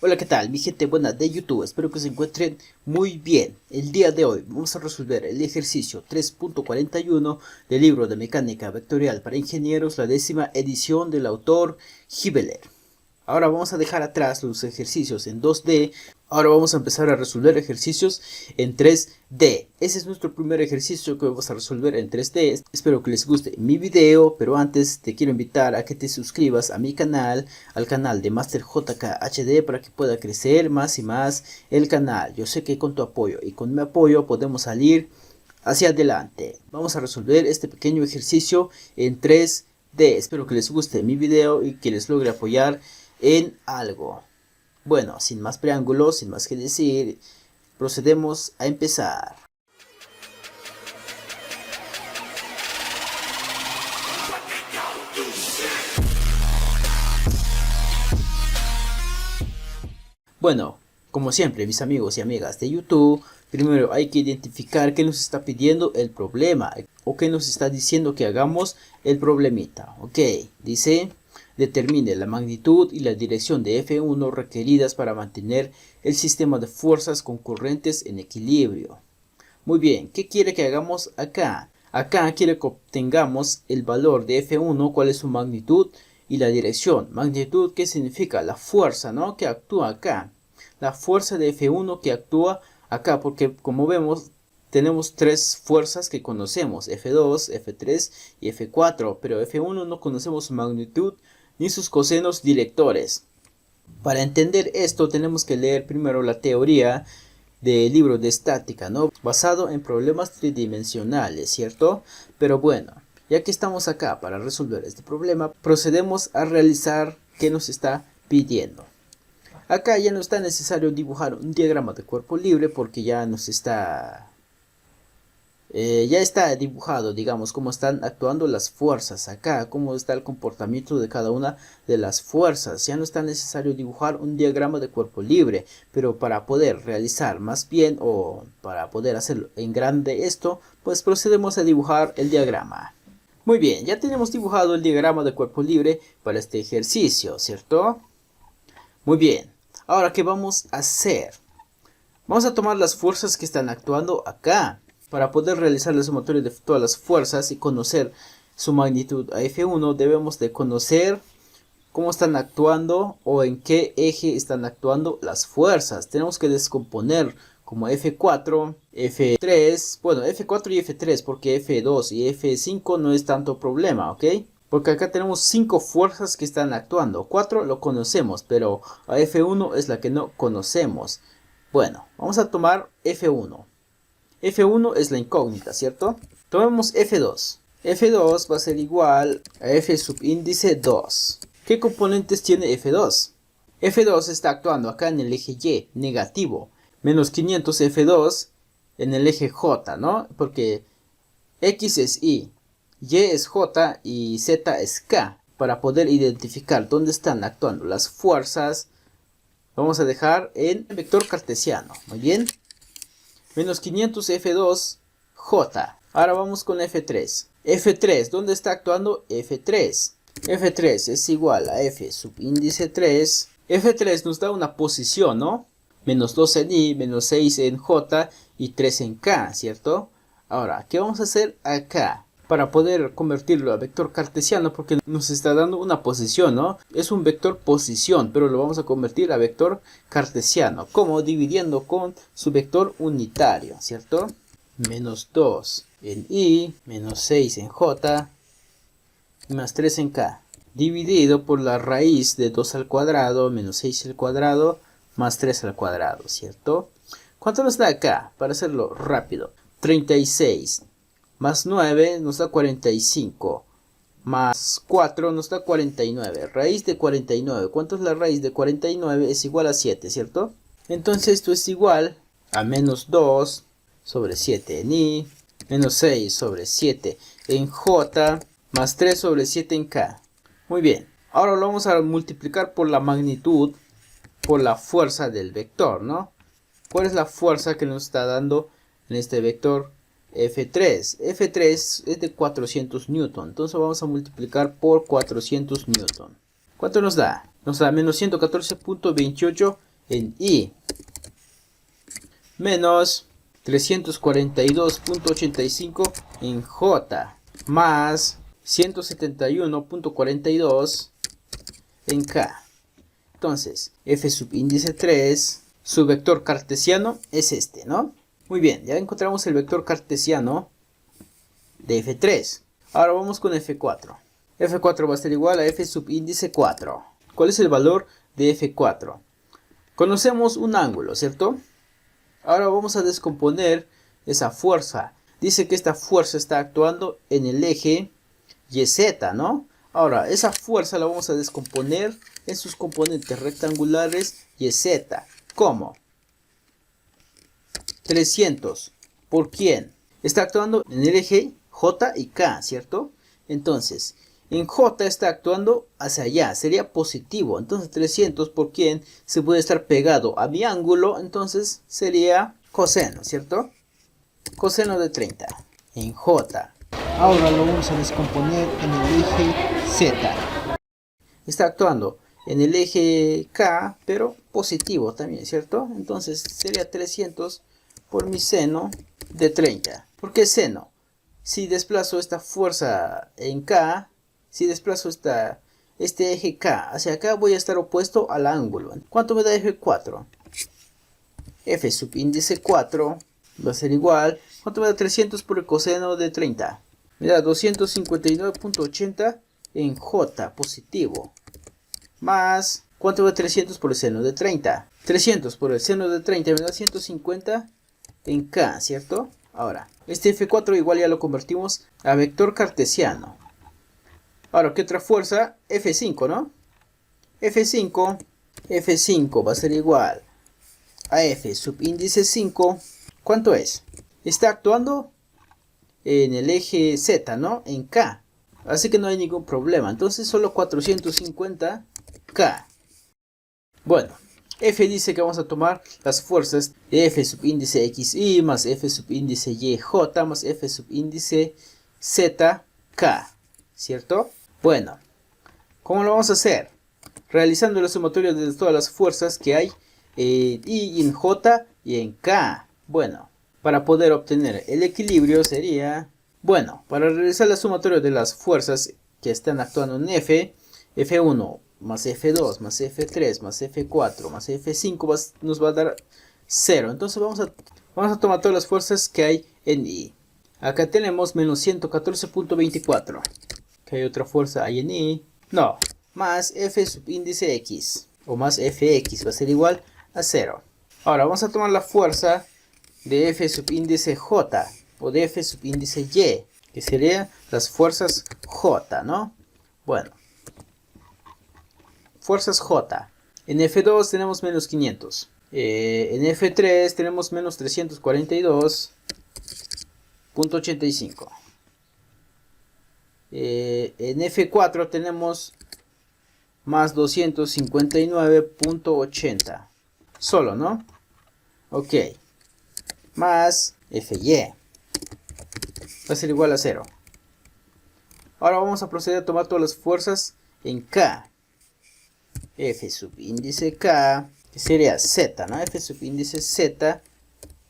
Hola, ¿qué tal? Mi gente buena de YouTube, espero que se encuentren muy bien. El día de hoy vamos a resolver el ejercicio 3.41 del libro de mecánica vectorial para ingenieros, la 10ª edición del autor Hibeler. Ahora vamos a dejar atrás los ejercicios en 2D. Ahora vamos a empezar a resolver ejercicios en 3D. Ese es nuestro primer ejercicio que vamos a resolver en 3D. Espero que les guste mi video, pero antes te quiero invitar a que te suscribas a mi canal, al canal de Master JK HD, para que pueda crecer más y más el canal. Yo sé que con tu apoyo y con mi apoyo podemos salir hacia adelante. Vamos a resolver este pequeño ejercicio en 3D. Espero que les guste mi video y que les logre apoyar en algo. Bueno, sin más preámbulos, sin más que decir, procedemos a empezar. Bueno, como siempre, mis amigos y amigas de YouTube, primero hay que identificar qué nos está pidiendo el problema o qué nos está diciendo que hagamos el problemita. Ok, dice: determine la magnitud y la dirección de F1 requeridas para mantener el sistema de fuerzas concurrentes en equilibrio. Muy bien, ¿qué quiere que hagamos acá? Acá quiere que obtengamos el valor de F1, cuál es su magnitud y la dirección. Magnitud, ¿qué significa? La fuerza, ¿no?, que actúa acá. La fuerza de F1 que actúa acá, porque como vemos tenemos tres fuerzas que conocemos: F2, F3 y F4, pero F1 no conocemos su magnitud ni sus cosenos directores. Para entender esto tenemos que leer primero la teoría del libro de estática, ¿no?, basado en problemas tridimensionales, ¿cierto? Pero bueno, ya que estamos acá para resolver este problema, procedemos a realizar qué nos está pidiendo. Acá ya no está necesario dibujar un diagrama de cuerpo libre, porque ya nos está ya está dibujado, digamos, cómo están actuando las fuerzas acá, cómo está el comportamiento de cada una de las fuerzas. Ya no está necesario dibujar un diagrama de cuerpo libre, pero para poder realizar más bien, o para poder hacer en grande esto, pues procedemos a dibujar el diagrama. Muy bien, ya tenemos dibujado el diagrama de cuerpo libre para este ejercicio, ¿cierto? Muy bien, ahora ¿qué vamos a hacer? Vamos a tomar las fuerzas que están actuando acá. Para poder realizar la sumatoria de todas las fuerzas y conocer su magnitud a F1, debemos de conocer cómo están actuando o en qué eje están actuando las fuerzas. Tenemos que descomponer como F4, F3, bueno, F4 y F3, porque F2 y F5 no es tanto problema, ¿ok? Porque acá tenemos 5 fuerzas que están actuando. 4 lo conocemos, pero a F1 es la que no conocemos. Bueno, vamos a tomar F1. F1 es la incógnita, ¿cierto? Tomemos F2. F2 va a ser igual a F subíndice 2. ¿Qué componentes tiene F2? F2 está actuando acá en el eje Y, negativo. Menos 500 F2 en el eje J, ¿no? Porque X es Y es J y Z es K. Para poder identificar dónde están actuando las fuerzas, vamos a dejar en vector cartesiano. Muy bien. Menos 500 F2 J. Ahora vamos con F3. F3, ¿dónde está actuando F3? F3 es igual a F subíndice 3. F3 nos da una posición, ¿no? Menos 2 en Y, menos 6 en J y 3 en K, ¿cierto? Ahora, ¿qué vamos a hacer acá? Para poder convertirlo a vector cartesiano, porque nos está dando una posición, ¿no? Es un vector posición, pero lo vamos a convertir a vector cartesiano. ¿Cómo? Dividiendo con su vector unitario, ¿cierto? Menos 2 en Y, menos 6 en J, más 3 en K. Dividido por la raíz de 2 al cuadrado, menos 6 al cuadrado, más 3 al cuadrado, ¿cierto? ¿Cuánto nos da acá? Para hacerlo rápido. 36. Más 9 nos da 45. Más 4 nos da 49. Raíz de 49. ¿Cuánto es la raíz de 49? Es igual a 7, ¿cierto? Entonces esto es igual a menos 2 sobre 7 en Y. Menos 6 sobre 7 en J. Más 3 sobre 7 en K. Muy bien. Ahora lo vamos a multiplicar por la magnitud, por la fuerza del vector, ¿no? ¿Cuál es la fuerza que nos está dando en este vector? F3. F3 es de 400 newton. Entonces vamos a multiplicar por 400 newton. ¿Cuánto nos da? Nos da menos 114.28 en Y menos 342.85 en J más 171.42 en K. Entonces, f subíndice 3, su vector cartesiano es este, ¿no? Muy bien, ya encontramos el vector cartesiano de f3. Ahora vamos con f4. f4 va a ser igual a f subíndice 4. ¿Cuál es el valor de f4? Conocemos un ángulo, ¿cierto? Ahora vamos a descomponer esa fuerza. Dice que esta fuerza está actuando en el eje YZ, ¿no? Ahora, esa fuerza la vamos a descomponer en sus componentes rectangulares YZ. ¿Cómo? 300. ¿Por quién? Está actuando en el eje J y K, ¿cierto? Entonces, en J está actuando hacia allá, sería positivo. Entonces 300 por quién se puede estar pegado a mi ángulo, entonces sería coseno, ¿cierto? Coseno de 30 en J. Ahora lo vamos a descomponer en el eje Z. Está actuando en el eje K, pero positivo también, ¿cierto? Entonces sería 300 por mi seno de 30. ¿Por qué seno? Si desplazo esta fuerza en K, si desplazo este eje K hacia acá, voy a estar opuesto al ángulo. ¿Cuánto me da f4? F subíndice 4 va a ser igual. ¿Cuánto me da 300 por el coseno de 30? Me da 259.80 en J positivo. Más, ¿cuánto me da 300 por el seno de 30? 300 por el seno de 30 me da 150 en K, ¿cierto? Ahora, este F4 igual ya lo convertimos a vector cartesiano. Ahora, ¿qué otra fuerza? F5, ¿no? F5 va a ser igual a F subíndice 5. ¿Cuánto es? Está actuando en el eje Z, ¿no? En K. Así que no hay ningún problema. Entonces solo 450 K. Bueno, F dice que vamos a tomar las fuerzas de F subíndice XY más F subíndice YJ más F subíndice ZK, ¿cierto? Bueno, ¿cómo lo vamos a hacer? Realizando la sumatoria de todas las fuerzas que hay en J y en K. Bueno, para poder obtener el equilibrio sería... Bueno, para realizar la sumatoria de las fuerzas que están actuando en F, F1 más F2 más F3 más F4 más F5 nos va a dar 0. Entonces vamos a tomar todas las fuerzas que hay en I. Acá tenemos menos 114.24. ¿Qué hay otra fuerza hay en I? No, más F subíndice X o más Fx va a ser igual a 0. Ahora vamos a tomar la fuerza de F subíndice J o de F subíndice Y, que serían las fuerzas J, ¿no? Bueno, fuerzas J. En F2 tenemos menos 500. En F3 tenemos menos 342.85. En F4 tenemos más 259.80. Solo, ¿no? Ok. Más Fy. Va a ser igual a 0. Ahora vamos a proceder a tomar todas las fuerzas en K. F subíndice K, que sería Z, ¿no? F subíndice Z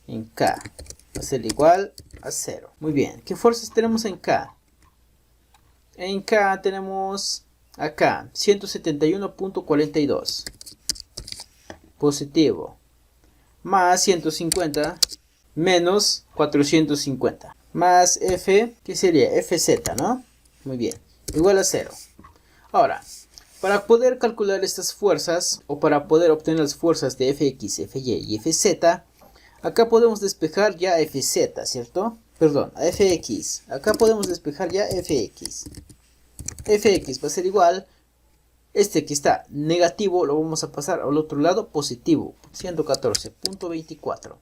en K va a ser igual a 0. Muy bien, ¿qué fuerzas tenemos en K? En K tenemos acá 171.42 positivo más 150 menos 450 más F, que sería Fz, ¿no? Muy bien, igual a 0. Ahora, para poder calcular estas fuerzas o para poder obtener las fuerzas de Fx, Fy y Fz, acá podemos despejar ya Fz, ¿cierto? Perdón, a Fx. Acá podemos despejar ya Fx. Fx va a ser igual, este que está negativo lo vamos a pasar al otro lado positivo, 114.24.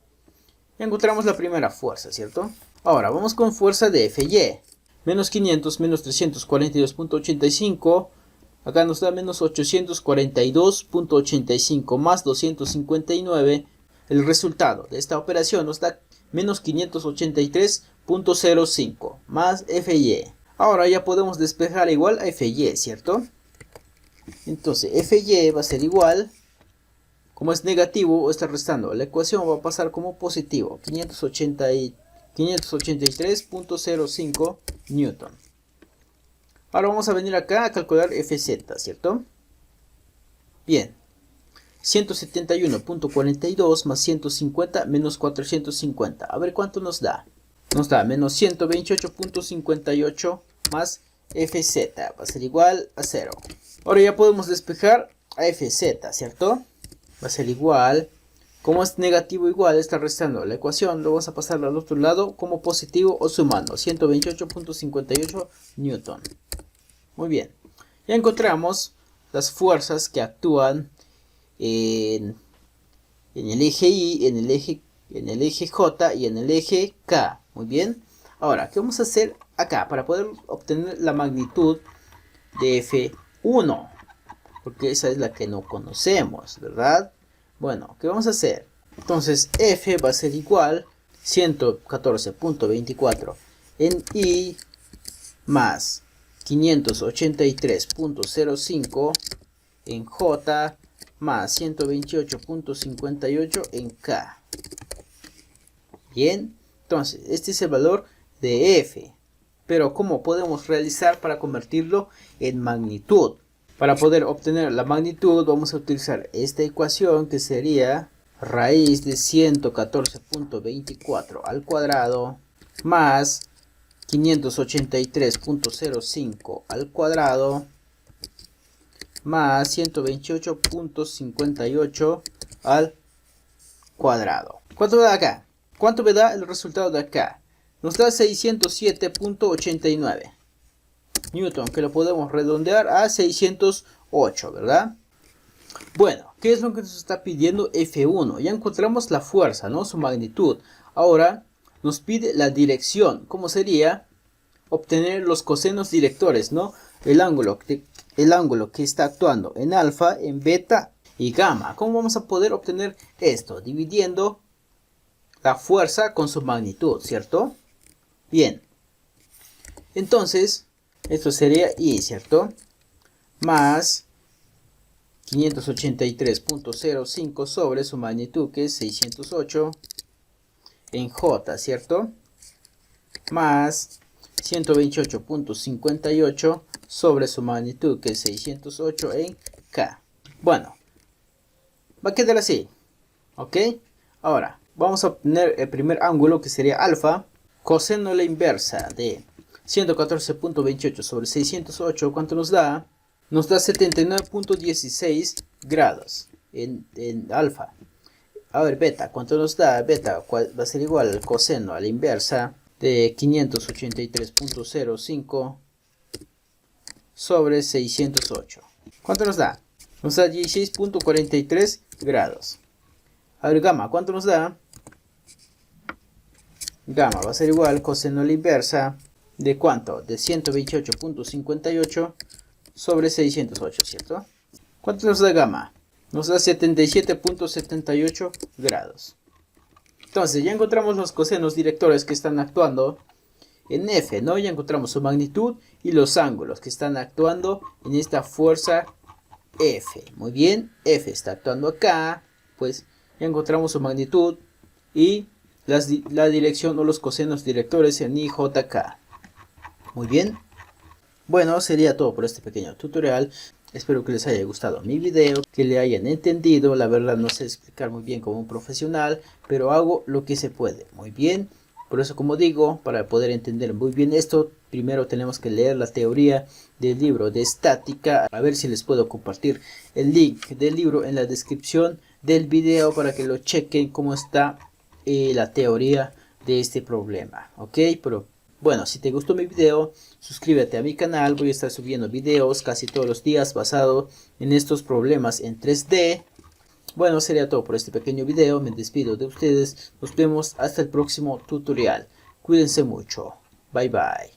Ya encontramos la primera fuerza, ¿cierto? Ahora vamos con fuerza de Fy. Menos 500 menos 342.85. Acá nos da menos 842.85 más 259. El resultado de esta operación nos da menos 583.05 más Fy. Ahora ya podemos despejar igual a Fy, ¿cierto? Entonces Fy va a ser igual como es negativo o está restando, la ecuación va a pasar como positivo, 583.05 newton. Ahora vamos a venir acá a calcular Fz, ¿cierto? Bien, 171.42 más 150 menos 450. A ver cuánto nos da. Nos da menos 128.58 más Fz. Va a ser igual a 0. Ahora ya podemos despejar a Fz, ¿cierto? Va a ser igual. Como es negativo igual, está restando la ecuación. Lo vamos a pasar al otro lado como positivo o sumando. 128.58 newton. Muy bien. Ya encontramos las fuerzas que actúan en el eje Y, en el eje J y en el eje K. Muy bien. Ahora, ¿qué vamos a hacer acá para poder obtener la magnitud de F1? Porque esa es la que no conocemos, ¿verdad? Bueno, ¿qué vamos a hacer? Entonces, F va a ser igual 114.24 en Y más 583.05 en J más 128.58 en K. Bien, entonces este es el valor de F. Pero ¿cómo podemos realizar para convertirlo en magnitud? Para poder obtener la magnitud vamos a utilizar esta ecuación, que sería raíz de 114.24 al cuadrado más 583.05 al cuadrado más 128.58 al cuadrado. ¿Cuánto me da acá? ¿Cuánto me da el resultado de acá? Nos da 607.89 newton, que lo podemos redondear a 608, ¿verdad? Bueno, ¿qué es lo que nos está pidiendo F1? Ya encontramos la fuerza, ¿no? Su magnitud. Ahora nos pide la dirección. ¿Cómo sería? Obtener los cosenos directores, ¿no? El ángulo que está actuando en alfa, en beta y gamma. ¿Cómo vamos a poder obtener esto? Dividiendo la fuerza con su magnitud, ¿cierto? Bien. Entonces, esto sería I, ¿cierto? Más 583.05 sobre su magnitud, que es 608 en J, ¿cierto? Más 128.58 sobre su magnitud, que es 608 en K. Bueno, va a quedar así, ¿ok? Ahora, vamos a obtener el primer ángulo, que sería alfa. Coseno a la inversa de 114.28 sobre 608, ¿cuánto nos da? Nos da 79.16 grados en alfa. A ver, beta, ¿cuánto nos da? Beta va a ser igual al coseno a la inversa de 583.05 sobre 608. ¿Cuánto nos da? Nos da 16.43 grados. A ver, gamma, ¿cuánto nos da? Gamma va a ser igual coseno a la inversa de ¿cuánto? De 128.58 sobre 608, ¿cierto? ¿Cuánto nos da gamma? Nos da 77.78 grados. Entonces ya encontramos los cosenos directores que están actuando en F, ¿no? Ya encontramos su magnitud y los ángulos que están actuando en esta fuerza F. Muy bien, F está actuando acá, pues ya encontramos su magnitud y la dirección o los cosenos directores en IJK. Muy bien. Bueno, sería todo por este pequeño tutorial. Espero que les haya gustado mi video, que le hayan entendido. La verdad no sé explicar muy bien como un profesional, pero hago lo que se puede. Muy bien. Por eso, como digo, para poder entender muy bien esto, primero tenemos que leer la teoría del libro de estática. A ver si les puedo compartir el link del libro en la descripción del video para que lo chequen cómo está la teoría de este problema. Ok, pero bueno, si te gustó mi video, suscríbete a mi canal. Voy a estar subiendo videos casi todos los días basado en estos problemas en 3D. Bueno, sería todo por este pequeño video. Me despido de ustedes. Nos vemos hasta el próximo tutorial. Cuídense mucho. Bye bye.